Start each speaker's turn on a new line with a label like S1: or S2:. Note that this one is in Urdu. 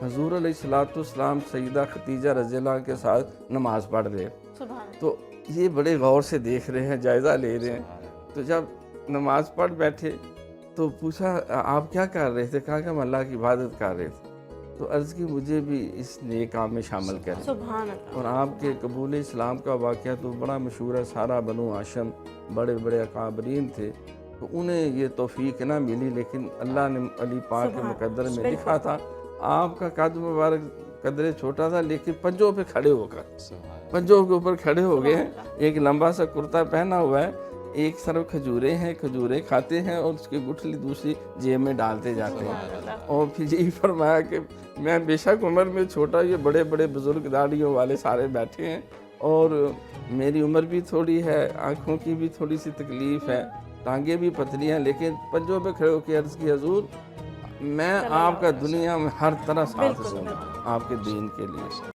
S1: حضور علیہ السلام سیدہ ختیجہ رضی اللہ عنہا کے ساتھ نماز پڑھ رہے ہیں،
S2: سبحان
S1: تو یہ بڑے غور سے دیکھ رہے ہیں، جائزہ لے رہے ہیں۔ تو جب نماز پڑھ بیٹھے تو پوچھا آپ کیا کر رہے تھے؟ کہا کہ ہم اللہ کی عبادت کر رہے تھے۔ تو عرض کی مجھے بھی اس نیک کام میں شامل کریں۔
S2: سبحان اللہ۔
S1: اور آپ کے قبول اسلام کا واقعہ تو بڑا مشہور ہے، سارا بنو ہاشم بڑے بڑے اکابرین تھے، تو انہیں یہ توفیق نہ ملی، لیکن اللہ نے علی پاک کے مقدر میں لکھا تھا۔ آپ کا قد مبارک قدرے چھوٹا تھا، لیکن پنجوں پہ کھڑے ہو کر، پنجوں کے اوپر کھڑے ہو گئے ہیں، ایک لمبا سا کرتا پہنا ہوا ہے، ایک طرف کھجوریں ہیں، کھجوریں کھاتے ہیں اور اس کی گٹھلی دوسری جیب میں ڈالتے جاتے ہیں۔ اور پھر یہی فرمایا کہ میں بے شک عمر میں چھوٹا، یہ بڑے بڑے بزرگ داڑھیوں والے سارے بیٹھے ہیں، اور میری عمر بھی تھوڑی ہے، آنکھوں کی بھی تھوڑی سی تکلیف ہے، ٹانگیں بھی پتلی ہیں، لیکن پنجوں پہ کھڑے ہو کے عرض کی حضور میں آپ کا دنیا میں ہر طرح ساتھ دوں گا آپ کے دین کے لیے۔